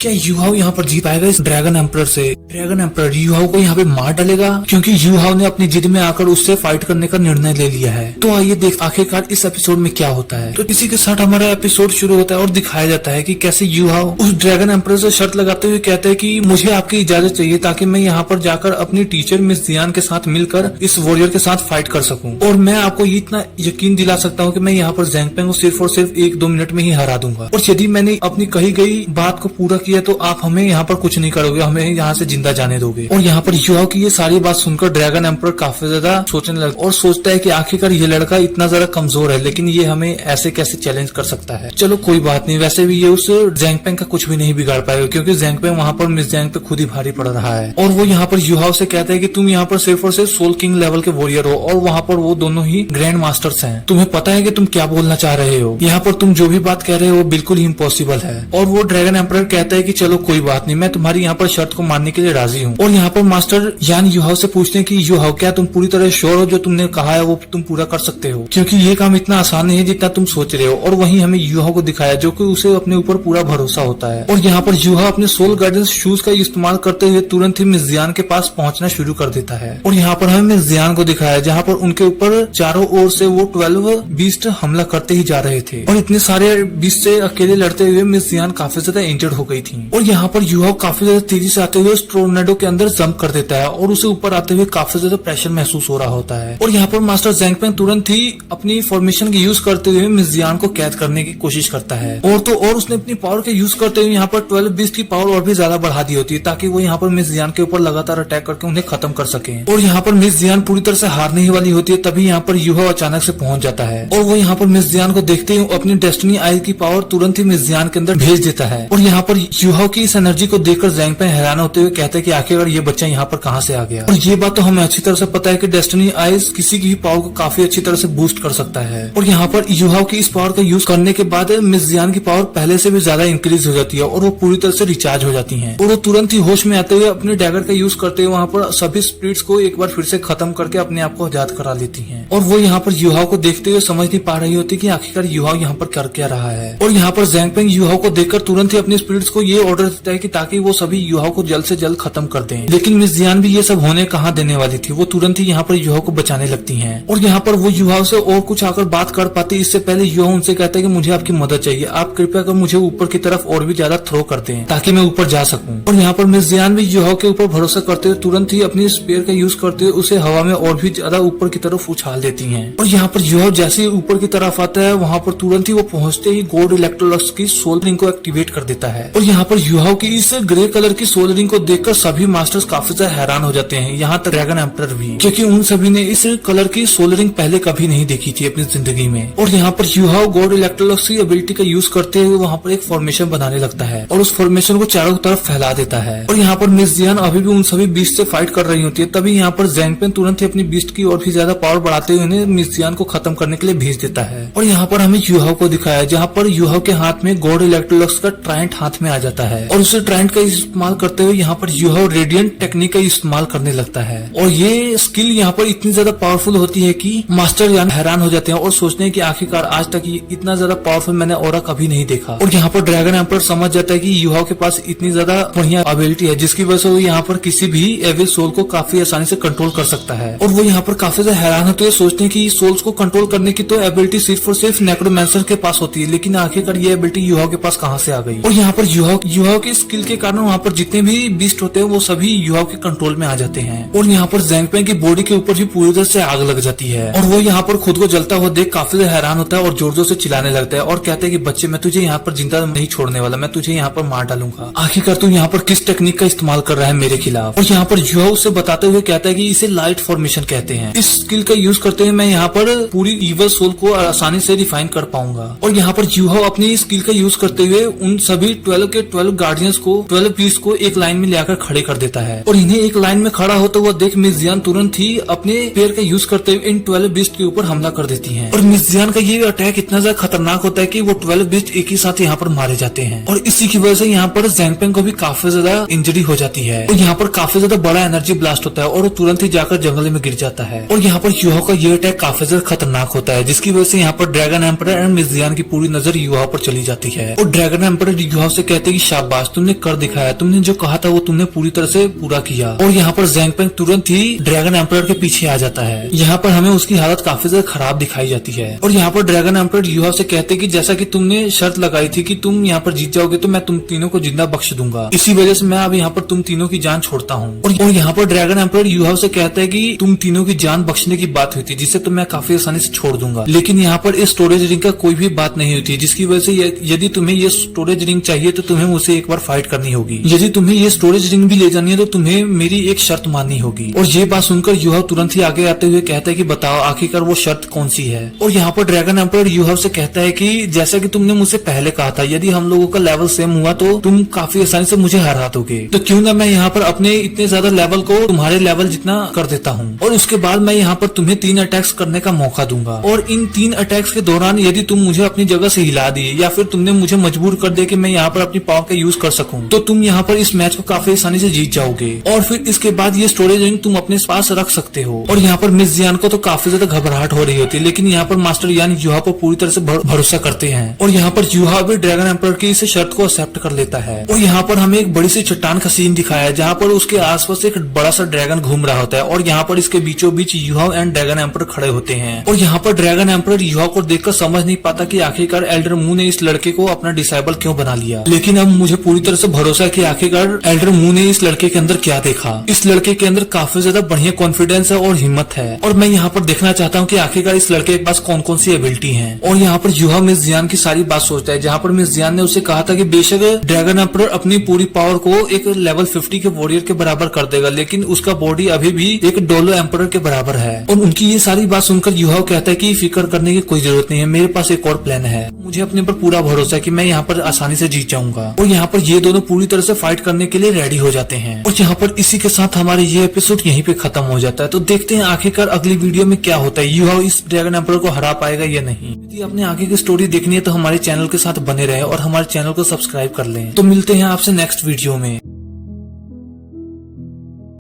क्या युहाओ यहाँ पर जीत पाएगा इस ड्रैगन एम्परर से? ड्रैगन एम्परर युहाओ को यहाँ पे मार डालेगा क्योंकि युहाओ ने अपनी जिद में आकर उससे फाइट करने का निर्णय ले लिया है। तो आइए देख आखिरकार इस एपिसोड में क्या होता है। तो इसी के साथ हमारा एपिसोड शुरू होता है और दिखाया जाता है कि कैसे युहाओ उस ड्रैगन एम्परर से शर्त लगाते हुए कहते हैं कि मुझे आपकी इजाजत चाहिए ताकि मैं यहाँ पर जाकर अपनी टीचर मिस जियान के साथ मिलकर इस वॉरियर के साथ फाइट कर सकूं। और मैं आपको ये इतना यकीन दिला सकता हूँ कि मैं यहाँ पर ज़ैंगफेंग को सिर्फ और सिर्फ 1-2 मिनट में ही हरा दूंगा। और यदि मैंने अपनी कही गई बात को पूरा किया तो आप हमें यहाँ पर कुछ नहीं करोगे, हमें यहाँ से जिंदा जाने दोगे। और यहाँ पर युहाओ की ये सारी बात सुनकर ड्रैगन एम्परर काफी ज्यादा सोचने लगता और सोचता है कि आखिरकार ये लड़का इतना ज्यादा कमजोर है लेकिन ये हमें ऐसे कैसे चैलेंज कर सकता है। चलो कोई बात नहीं, वैसे भी ये उस ज़ैंगफेंग का कुछ भी नहीं बिगाड़ पाएगा क्योंकि ज़ैंगफेंग वहाँ पर मिस ज़ैंग पे खुद ही भारी पड़ रहा है। और वो यहाँ पर युहाओ से कहता है कि तुम यहाँ पर सिर्फ और सिर्फ सोल किंग लेवल के वॉरियर हो और वहाँ पर वो दोनों ही ग्रैंड मास्टर्स हैं। तुम्हें पता है कि तुम क्या बोलना चाह रहे हो, यहाँ पर तुम जो भी बात कह रहे हो बिल्कुल ही इम्पॉसिबल है। और वो ड्रैगन एम्परर कहता है कि चलो कोई बात नहीं, मैं तुम्हारी यहाँ पर शर्त को मानने के लिए राजी हूँ। और यहाँ पर मास्टर यान युहाओ से पूछते हैं कि युहाओ क्या तुम पूरी तरह श्योर हो जो तुमने कहा है वो तुम पूरा कर सकते हो, क्योंकि ये काम इतना आसान नहीं है जितना तुम सोच रहे हो। और वहीं हमें युहाओ को दिखाया जो कि उसे अपने ऊपर पूरा भरोसा होता है। और यहाँ पर युहाओ अपने सोल गाइडेंस शूज का इस्तेमाल करते हुए तुरंत ही मिस जियान के पास पहुंचना शुरू कर देता है। और यहाँ पर हमें मिस जियान को दिखाया जहाँ पर उनके ऊपर चारों ओर से वो 12 बीस्ट हमला करते ही जा रहे थे। और इतने सारे बीस्ट से अकेले लड़ते हुए मिस जियान काफी ज्यादा इंजर्ड हो गई थी। और यहाँ पर युहाओ काफी ज्यादा तेजी से आते हुए उस टोर्नेडो के अंदर जंप कर देता है और उसे ऊपर आते हुए काफी ज्यादा प्रेशर महसूस हो रहा होता है। और यहाँ पर मास्टर ज़ैंगफेंग तुरंत ही अपनी फॉर्मेशन की यूज करते हुए मिस जियान को कैद करने की कोशिश करता है। और उसने अपनी पावर के यूज करते हुए यहाँ पर 12 बीस्ट की पावर और भी ज्यादा बढ़ा दी होती है ताकि वो यहाँ पर मिस जियान के ऊपर लगातार अटैक करके उन्हें खत्म कर सके। और यहाँ पर मिस जियान पूरी तरह से हारने ही वाली होती है, तभी यहाँ पर युहाओ अचानक से पहुंच जाता है और वो यहाँ पर मिस जियान को देखते ही अपनी डेस्टिनी आइज की पावर तुरंत ही मिस जियान के अंदर भेज देता है। और यहाँ पर युहाओ की इस एनर्जी को देखकर ज़ैंगफेंग हैरान होते हुए कहते हैं कि आखिरकार ये बच्चा यहाँ पर कहाँ से आ गया। और ये बात तो हमें अच्छी तरह से पता है कि डेस्टिनी आइज किसी की भी पावर को काफी अच्छी तरह से बूस्ट कर सकता है। और यहाँ पर युहाओ की इस पावर का यूज करने के बाद मिस जियान की पावर पहले से भी ज्यादा इंक्रीज हो जाती है और वो पूरी तरह से रिचार्ज हो जाती है। और वो तुरंत ही होश में आते हुए अपने डैगर का यूज करते हुए वहाँ पर सभी स्पिरिट्स को एक बार फिर से खत्म करके अपने आप को आजाद करा लेती है। और वो यहाँ पर युहाओ को देखते हुए समझ नहीं पा रही होती कि आखिरकार युहाओ यहाँ पर कर क्या रहा है। और यहाँ पर ज़ैंगफेंग युहाओ को देखकर तुरंत ही अपने स्पिरिट्स को ये ऑर्डर देता है कि ताकि वो सभी युहाओ को जल्द से जल्द खत्म कर दें। लेकिन मिस जियान भी ये सब होने कहाँ देने वाली थी, वो तुरंत ही यहाँ पर युहाओ को बचाने लगती हैं। और यहाँ पर वो युहाओ से और कुछ आकर बात कर पाती इससे पहले युहाओ उनसे कहता है कि मुझे आपकी मदद चाहिए, आप कृपया कर मुझे ऊपर की तरफ और भी ज्यादा थ्रो कर दें ताकि मैं ऊपर जा सकूं। और यहाँ पर मिस जियान भी युहाओ के ऊपर भरोसा करते हुए तुरंत ही अपनी स्पेयर का यूज करते हुए उसे हवा में और भी ज्यादा ऊपर की तरफ उछाल देती हैं। और यहाँ पर युहाओ जैसे ही ऊपर की तरफ आता है वहाँ पर तुरंत ही वो पहुंचते ही गॉड इलेक्ट्रोलक्स की सोल रिंग को एक्टिवेट कर देता है। और यहाँ पर युहाओ की इस ग्रे कलर की सोल रिंग को देखकर सभी मास्टर्स काफी ज्यादा हैरान हो जाते हैं, यहाँ तक ड्रैगन एम्परर भी, क्योंकि उन सभी ने इस कलर की सोल रिंग पहले कभी नहीं देखी थी अपनी जिंदगी में। और यहाँ पर युहाओ गॉड इलेक्ट्रोलक्स की एबिलिटी का यूज करते हुए वहाँ पर एक फॉर्मेशन बनाने लगता है और उस फॉर्मेशन को चारों तरफ फैला देता है। और यहाँ पर मिस जियान अभी भी उन सभी बीस्ट से फाइट कर रही होती है, तभी यहाँ पर ज़ैंगफेंग तुरंत ही अपनी बीस्ट की और भी ज्यादा पावर बढ़ाते हुए उन्हें मिस जियान को खत्म करने के लिए भेज देता है। और यहाँ पर हमें युहाओ को दिखाया जहाँ पर युहाओ के हाथ में गॉड इलेक्ट्रोलक्स का ट्रायंट हाथ में आ जाता है और उसे ट्रायंट का इस्तेमाल करते हुए यहाँ पर युहाओ रेडियंट टेक्निक का इस्तेमाल करने लगता है। और ये स्किल यहाँ पर इतनी ज्यादा पावरफुल होती है कि मास्टर यान हैरान हो जाते हैं और सोचते हैं कि आखिरकार आज तक इतना ज्यादा पावरफुल मैंने और कभी नहीं देखा। और यहाँ पर ड्रैगन एम्परर समझ जाता है कि युहाओ के पास इतनी ज्यादा बढ़िया एबिलिटी है जिसकी वजह से वो यहाँ पर किसी भी एविल सोल को काफी आसानी से कंट्रोल कर सकता है। और वो यहाँ पर काफी ज्यादा हैरान होते हुए सोचते हैं कि सोल्स को कंट्रोल करने की तो एबिलिटी सिर्फ और सिर्फ नेक्रोमैंसर के पास होती है, लेकिन आखिरकार ये एबिलिटी युहाओ के पास कहाँ से आ गई। और यहाँ पर युहाओ की स्किल के कारण वहाँ पर जितने भी बीस्ट होते हैं वो सभी युहाओ के कंट्रोल में आ जाते हैं। और यहाँ पर ज़ैंगफेंग की बॉडी के ऊपर भी पूरी तरह से आग लग जाती है और वो यहाँ पर खुद को जलता हुआ देख काफी हैरान होता है और जोर जोर से चिल्लाने लगता है और कहते हैं कि बच्चे मैं तुझे यहाँ पर जिंदा नहीं छोड़ने वाला, मैं तुझे यहाँ पर मार डालूंगा, आखिरकार तू यहाँ पर किस टेक्निक का इस्तेमाल कर रहा है मेरे खिलाफ। और यहाँ पर युहाओ उससे बताते हुए कहता है कि इसे लाइट फॉर्मेशन कहते हैं, इस स्किल का यूज करते हुए मैं यहाँ पर पूरी इवल सोल को आसानी से रिफाइन कर पाऊंगा। और यहाँ पर युहाओ अपनी स्किल का यूज करते हुए उन सभी 12 के 12 गार्डियंस को 12 बीस्ट को एक लाइन में लेकर खड़े कर देता है। और इन्हें एक लाइन में खड़ा होता हुआ देख मिस जियान तुरंत ही अपने पेड़ का यूज करते हुए इन 12 बीस्ट के ऊपर हमला कर देती हैं। और मिस जियान का ये अटैक इतना ज्यादा खतरनाक होता है कि वो 12 बीस्ट एक ही साथ यहाँ पर मारे जाते हैं। और इसी की वजह से यहाँ पर ज़ैंगफेंग को भी काफी ज्यादा इंजरी हो जाती है और यहाँ पर काफी ज्यादा बड़ा एनर्जी ब्लास्ट होता है और वो तुरंत ही जाकर जंगल में गिर जाता है। और यहाँ पर युहाओ का ये अटैक काफी ज्यादा खतरनाक होता है जिसकी वजह से यहाँ पर ड्रैगन एम्परर एंड मिस जियान की पूरी नजर युहाओ पर चली जाती है। और ड्रैगन एम्परर युहाओ से कहते कहते हैं कि शाबाश, तुमने कर दिखाया, तुमने जो कहा था वो तुमने पूरी तरह से पूरा किया। और यहाँ पर ज़ैंग पेंग तुरंत ही ड्रैगन एम्परर के पीछे आ जाता है। यहाँ पर हमें उसकी हालत काफी ज्यादा खराब दिखाई जाती है। और यहाँ पर ड्रैगन एम्परर यूहाव से कहते हैं कि जैसा कि तुमने शर्त लगाई थी कि तुम यहाँ पर जीत जाओगे तो मैं तुम तीनों को जिंदा बख्श दूंगा, इसी वजह से मैं अब यहाँ पर तुम तीनों की जान छोड़ता हूँ। और यहाँ पर ड्रैगन एम्परर यूहाव से कहता है कि तुम तीनों की जान बख्शने की बात हुई थी जिसे तो मैं काफी आसानी से छोड़ दूंगा, लेकिन यहाँ पर इस स्टोरेज रिंग का कोई भी बात नहीं हुई थी, जिसकी वजह से यदि तुम्हें ये स्टोरेज रिंग चाहिए तो तुम्हें मुझसे एक बार फाइट करनी होगी। यदि तुम्हें ये स्टोरेज रिंग भी ले जानी है तो तुम्हें मेरी एक शर्त माननी होगी। और ये बात सुनकर यूहाव तुरंत ही आगे आते हुए कहता है कि बताओ आखिरकार वो शर्त कौन सी है। और यहाँ पर ड्रैगन एम्परर यूहाव से कहता है कि जैसा कि तुमने मुझसे पहले कहा था, यदि हम लोगों का लेवल सेम हुआ तो तुम काफी आसानी से मुझे हरा दोगे, तो क्यों ना मैं यहाँ पर अपने इतने ज्यादा लेवल को तुम्हारे लेवल जितना कर देता हूँ। और उसके बाद मैं यहाँ पर तुम्हें 3 अटैक्स करने का मौका दूंगा। और इन 3 अटैक्स के दौरान यदि तुम मुझे अपनी जगह से हिला दिए या फिर तुमने मुझे मजबूर कर दिया कि मैं यहाँ पर अपनी पावर का यूज कर सकूं, तो तुम यहाँ पर इस मैच को काफी आसानी से जीत जाओगे। और फिर इसके बाद ये स्टोरेज रिंग तुम अपने पास रख सकते हो। और यहाँ पर मिस जियान को तो काफी ज्यादा घबराहट हो रही होती है, लेकिन यहाँ पर मास्टर यान यूहाव पर पूरी तरह से भरोसा करते हैं। और यहाँ पर यूहाव भी ड्रैगन एम्परर की इस शर्त को एक्सेप्ट कर लेता है। और यहाँ पर हमें एक बड़ी सी चट्टान का सीन दिखाया है जहाँ पर उसके आसपास एक बड़ा सा ड्रैगन घूम रहा होता है। और यहाँ पर इसके बीचों बीच यूहाव एंड ड्रैगन एम्परर खड़े होते हैं। और यहाँ पर ड्रैगन एम्परर यूहाव को देखकर समझ नहीं पाता कि आखिरकार एल्डर मून ने इस लड़के को अपना डिसेबल क्यों बना लिया, लेकिन अब मुझे पूरी तरह से भरोसा है कि आखिरकार एल्डर मून ने इस लड़के के अंदर क्या देखा। इस लड़के के अंदर काफी ज्यादा बढ़िया कॉन्फिडेंस है और हिम्मत है। और मैं यहाँ पर देखना चाहता हूँ कि आखिरकार इस लड़के के पास कौन कौन सी एबिलिटी है। और यहाँ पर यूहाव मिस जियान की सारी बात सोचता है, जहाँ पर मिस जियान ने उसे कहा था कि बेशक ड्रैगन एम्परर अपनी पूरी पावर को एक लेवल 50 के वॉरियर के बराबर कर देगा, लेकिन उसका बॉडी अभी भी एक डोलो एम्परर के बराबर है। और उनकी ये सारी बात सुनकर यूहाव कहता है कि फिक्र करने की कोई जरूरत नहीं है, मेरे पास एक और प्लान है, मुझे अपने पर पूरा भरोसा है कि मैं यहाँ पर आसानी से जीत जाऊंगा। और यहाँ पर ये दोनों पूरी तरह से फाइट करने के लिए रेडी हो जाते हैं। और यहाँ पर इसी के साथ हमारे ये एपिसोड यहीं पे खत्म हो जाता है। तो देखते हैं आखिरकार अगली वीडियो में क्या होता है, यूहाव इस ड्रैगन एम्परर को हरा पाएगा या नहीं। यदि आपने आगे की स्टोरी देखनी है तो हमारे चैनल के साथ बने रहे और हमारे चैनल को सब्सक्राइब कर लें। तो मिलते हैं आपसे नेक्स्ट वीडियो में।